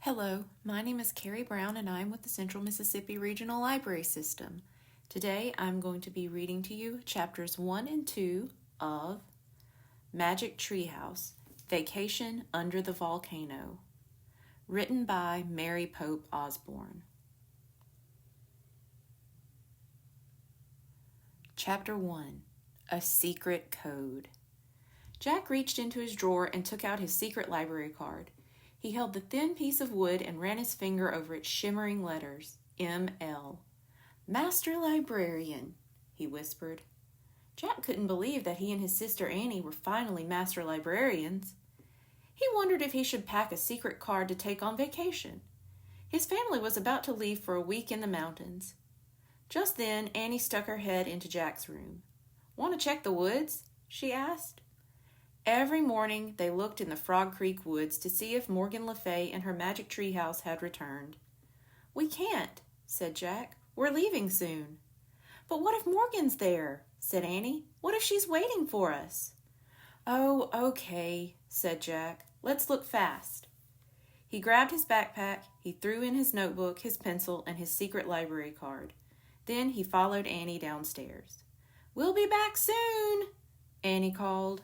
Hello, my name is Carrie Brown and I'm with the Central Mississippi Regional Library System. Today I'm going to be reading to you chapters 1 and 2 of Magic Treehouse, Vacation Under the Volcano, written by Mary Pope Osborne. Chapter 1, A Secret Code. Jack reached into his drawer and took out his secret library card. He held the thin piece of wood and ran his finger over its shimmering letters, M.L. "Master Librarian," he whispered. Jack couldn't believe that he and his sister Annie were finally master librarians. He wondered if he should pack a secret card to take on vacation. His family was about to leave for a week in the mountains. Just then, Annie stuck her head into Jack's room. "Want to check the woods?" she asked. Every morning they looked in the Frog Creek woods to see if Morgan Le Fay and her magic treehouse had returned. "We can't," said Jack. "We're leaving soon." "But what if Morgan's there?" said Annie. "What if she's waiting for us?" "Oh, okay," said Jack. "Let's look fast." He grabbed his backpack, he threw in his notebook, his pencil, and his secret library card. Then he followed Annie downstairs. "We'll be back soon," Annie called.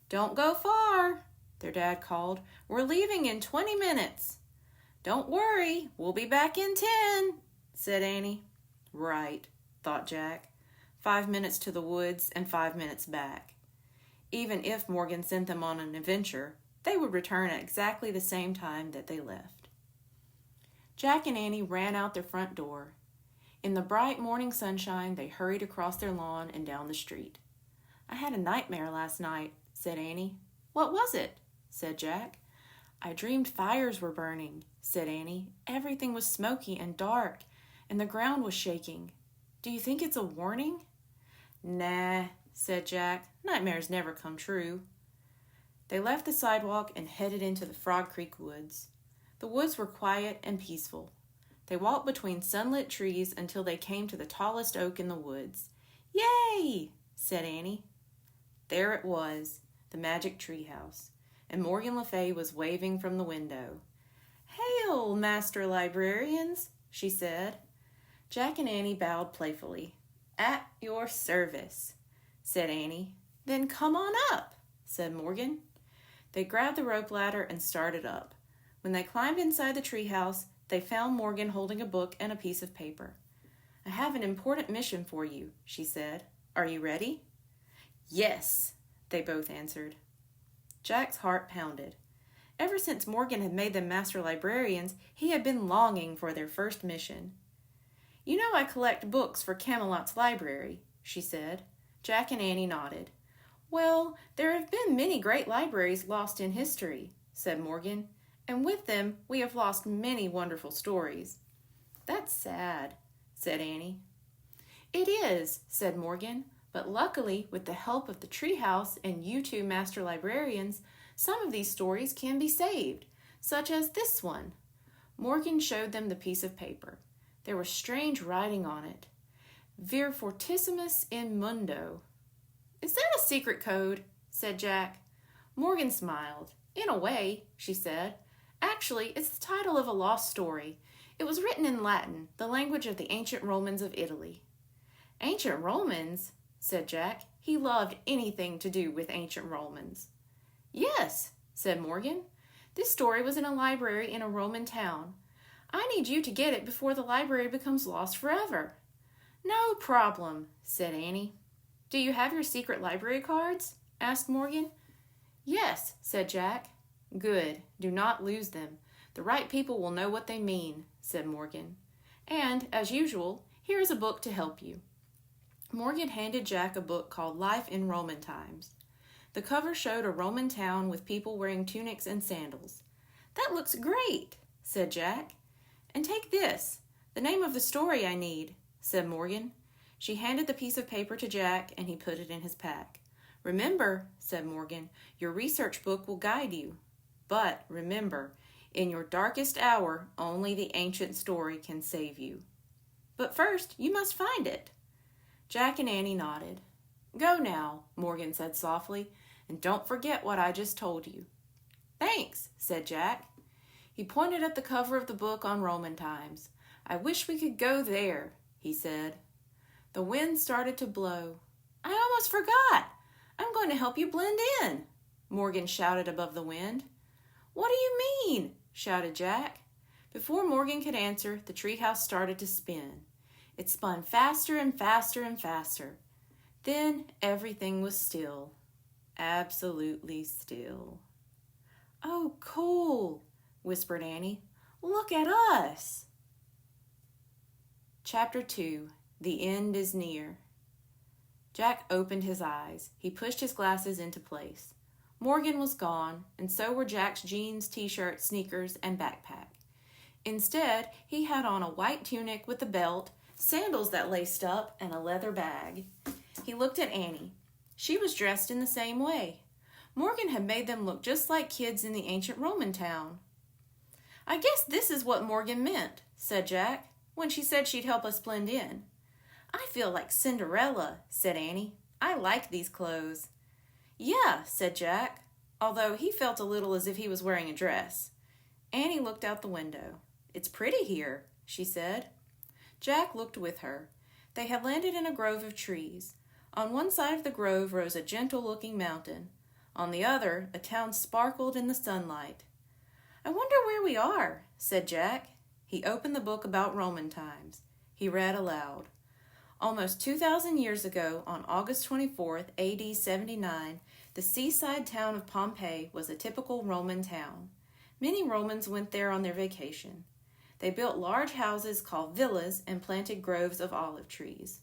"Don't go far," their dad called. "We're leaving in 20 minutes. "Don't worry, we'll be back in 10, said Annie. Right, thought Jack. 5 minutes to the woods and 5 minutes back. Even if Morgan sent them on an adventure, they would return at exactly the same time that they left. Jack and Annie ran out their front door. In the bright morning sunshine, they hurried across their lawn and down the street. "I had a nightmare last night," said Annie. "What was it?" said Jack. "I dreamed fires were burning," said Annie. "Everything was smoky and dark, and the ground was shaking. Do you think it's a warning?" "Nah," said Jack. "Nightmares never come true." They left the sidewalk and headed into the Frog Creek woods. The woods were quiet and peaceful. They walked between sunlit trees until they came to the tallest oak in the woods. "Yay!" said Annie. There it was, the magic treehouse, and Morgan Le Fay was waving from the window. "Hail, master librarians," she said. Jack and Annie bowed playfully. "At your service," said Annie. "Then come on up," said Morgan. They grabbed the rope ladder and started up. When they climbed inside the treehouse, they found Morgan holding a book and a piece of paper. "I have an important mission for you," she said. "Are you ready?" "Yes," they both answered. Jack's heart pounded. Ever since Morgan had made them master librarians, he had been longing for their first mission. "You know I collect books for Camelot's library," she said. Jack and Annie nodded. "Well, there have been many great libraries lost in history," said Morgan, "and with them we have lost many wonderful stories." "That's sad," said Annie. "It is," said Morgan. "But luckily, with the help of the treehouse and you two master librarians, some of these stories can be saved, such as this one." Morgan showed them the piece of paper. There was strange writing on it. "Vir fortissimus in mundo." "Is that a secret code?" said Jack. Morgan smiled. "In a way," she said. "Actually, it's the title of a lost story. It was written in Latin, the language of the ancient Romans of Italy." "Ancient Romans?" said Jack. He loved anything to do with ancient Romans. "Yes," said Morgan. "This story was in a library in a Roman town. I need you to get it before the library becomes lost forever." "No problem," said Annie. "Do you have your secret library cards?" asked Morgan. "Yes," said Jack. "Good. Do not lose them. The right people will know what they mean," said Morgan. "And, as usual, here is a book to help you." Morgan handed Jack a book called Life in Roman Times. The cover showed a Roman town with people wearing tunics and sandals. "That looks great," said Jack. "And take this, the name of the story I need," said Morgan. She handed the piece of paper to Jack, and he put it in his pack. "Remember," said Morgan, "your research book will guide you. But remember, in your darkest hour, only the ancient story can save you. But first, you must find it." Jack and Annie nodded. "Go now," Morgan said softly, "and don't forget what I just told you." "Thanks," said Jack. He pointed at the cover of the book on Roman times. "I wish we could go there," he said. The wind started to blow. "I almost forgot. I'm going to help you blend in," Morgan shouted above the wind. "What do you mean?" shouted Jack. Before Morgan could answer, the treehouse started to spin. It spun faster and faster and faster. Then everything was still. Absolutely still. "Oh, cool," whispered Annie. "Look at us." Chapter 2. The End is Near. Jack opened his eyes. He pushed his glasses into place. Morgan was gone, and so were Jack's jeans, t-shirt, sneakers, and backpack. Instead, he had on a white tunic with a belt, sandals that laced up, and a leather bag. He looked at Annie. She was dressed in the same way. Morgan had made them look just like kids in the ancient Roman town. "I guess this is what Morgan meant," said Jack, when she said she'd help us blend in. "I feel like Cinderella," said Annie. "I like these clothes." "Yeah," said Jack, although he felt a little as if he was wearing a dress. Annie looked out the window. "It's pretty here," she said. Jack looked with her. They had landed in a grove of trees. On one side of the grove rose a gentle-looking mountain. On the other, a town sparkled in the sunlight. "I wonder where we are," said Jack. He opened the book about Roman times. He read aloud. "Almost 2,000 years ago, on August 24th, AD 79, the seaside town of Pompeii was a typical Roman town. Many Romans went there on their vacation. They built large houses called villas and planted groves of olive trees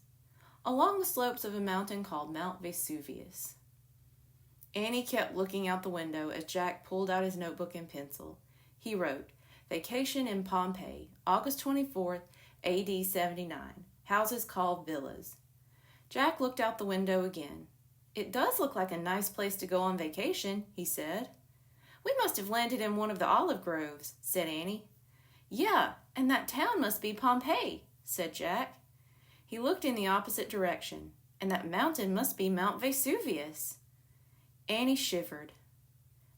along the slopes of a mountain called Mount Vesuvius." Annie kept looking out the window as Jack pulled out his notebook and pencil. He wrote, "Vacation in Pompeii, August 24th, AD 79. Houses called villas." Jack looked out the window again. "It does look like a nice place to go on vacation," he said. "We must have landed in one of the olive groves," said Annie. "Yeah, and that town must be Pompeii," said Jack. He looked in the opposite direction, "and that mountain must be Mount Vesuvius." Annie shivered.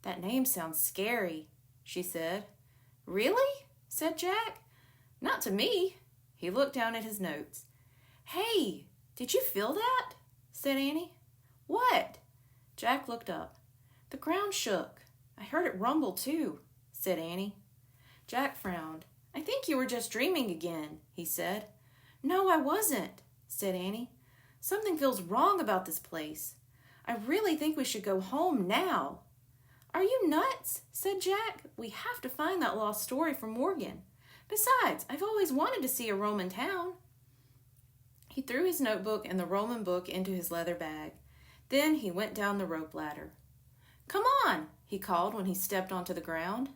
"That name sounds scary," she said. "Really?" said Jack. "Not to me." He looked down at his notes. "Hey, did you feel that?" said Annie. "What?" Jack looked up. "The ground shook. I heard it rumble too," said Annie. Jack frowned. "I think you were just dreaming again," he said. "No, I wasn't," said Annie. "Something feels wrong about this place. I really think we should go home now." "Are you nuts?" said Jack. "We have to find that lost story from Morgan. Besides, I've always wanted to see a Roman town." He threw his notebook and the Roman book into his leather bag. Then he went down the rope ladder. "Come on," he called when he stepped onto the ground.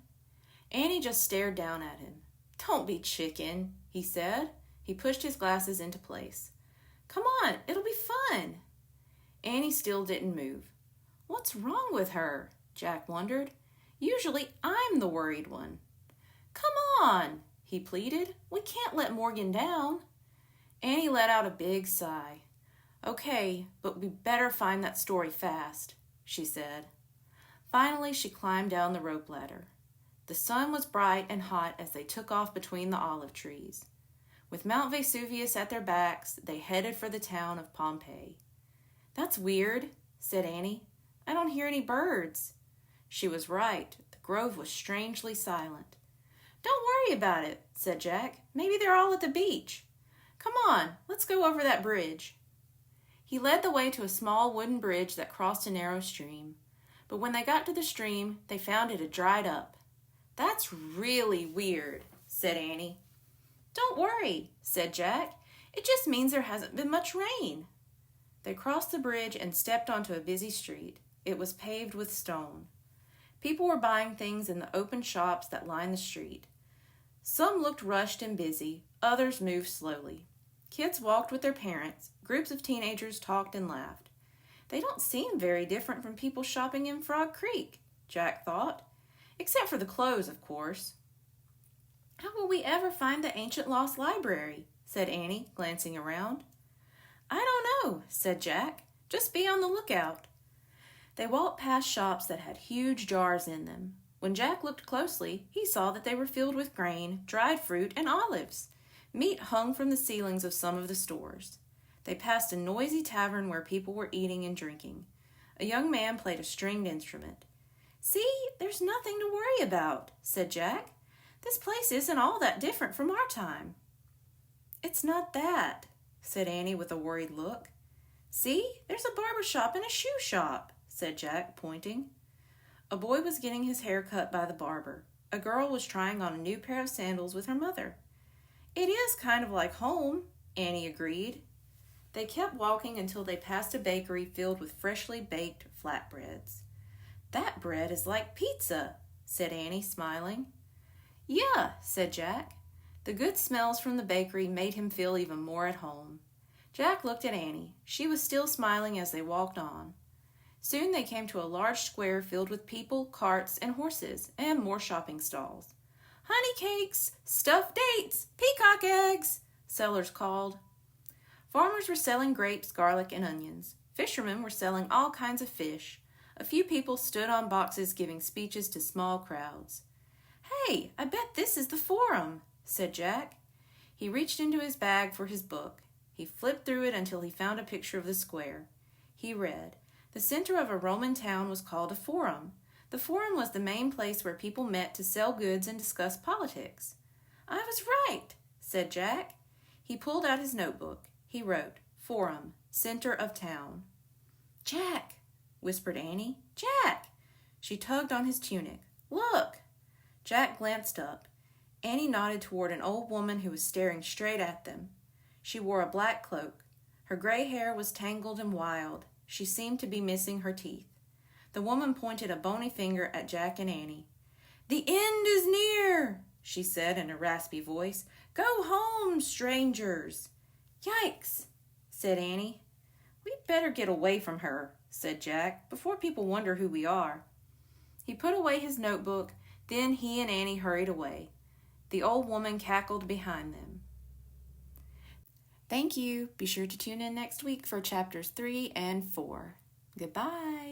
Annie just stared down at him. "Don't be chicken," he said. He pushed his glasses into place. "Come on, it'll be fun." Annie still didn't move. "What's wrong with her?" Jack wondered. "Usually I'm the worried one." "Come on," he pleaded. "We can't let Morgan down." Annie let out a big sigh. "Okay, but we better find that story fast," she said. Finally, she climbed down the rope ladder. The sun was bright and hot as they took off between the olive trees. With Mount Vesuvius at their backs, they headed for the town of Pompeii. "That's weird," said Annie. "I don't hear any birds." She was right. The grove was strangely silent. "Don't worry about it," said Jack. "Maybe they're all at the beach. Come on, let's go over that bridge." He led the way to a small wooden bridge that crossed a narrow stream. But when they got to the stream, they found it had dried up. "That's really weird," said Annie. "Don't worry," said Jack. "It just means there hasn't been much rain." They crossed the bridge and stepped onto a busy street. It was paved with stone. People were buying things in the open shops that lined the street. Some looked rushed and busy, others moved slowly. Kids walked with their parents. Groups of teenagers talked and laughed. They don't seem very different from people shopping in Frog Creek, Jack thought. Except for the clothes, of course. "How will we ever find the ancient lost library?" said Annie, glancing around. "I don't know," said Jack. "Just be on the lookout." They walked past shops that had huge jars in them. When Jack looked closely, he saw that they were filled with grain, dried fruit, and olives. Meat hung from the ceilings of some of the stores. They passed a noisy tavern where people were eating and drinking. A young man played a stringed instrument. "See, there's nothing to worry about," said Jack. "This place isn't all that different from our time." "It's not that," said Annie with a worried look. "See, there's a barber shop and a shoe shop," said Jack, pointing. A boy was getting his hair cut by the barber. A girl was trying on a new pair of sandals with her mother. "It is kind of like home," Annie agreed. They kept walking until they passed a bakery filled with freshly baked flatbreads. "That bread is like pizza," said Annie, smiling. "Yeah," said Jack. The good smells from the bakery made him feel even more at home. Jack looked at Annie. She was still smiling as they walked on. Soon they came to a large square filled with people, carts, and horses, and more shopping stalls. "Honey cakes, stuffed dates, peacock eggs," sellers called. Farmers were selling grapes, garlic, and onions. Fishermen were selling all kinds of fish. A few people stood on boxes giving speeches to small crowds. "Hey, I bet this is the Forum," said Jack. He reached into his bag for his book. He flipped through it until he found a picture of the square. He read, "The center of a Roman town was called a Forum. The Forum was the main place where people met to sell goods and discuss politics." "I was right," said Jack. He pulled out his notebook. He wrote, "Forum, center of town." "Jack," whispered Annie. "Jack!" She tugged on his tunic. "Look!" Jack glanced up. Annie nodded toward an old woman who was staring straight at them. She wore a black cloak. Her gray hair was tangled and wild. She seemed to be missing her teeth. The woman pointed a bony finger at Jack and Annie. "The end is near," she said in a raspy voice. "Go home, strangers." "Yikes," said Annie. "We'd better get away from her," said Jack, "before people wonder who we are." He put away his notebook, then he and Annie hurried away. The old woman cackled behind them. Thank you. Be sure to tune in next week for chapters 3 and 4. Goodbye.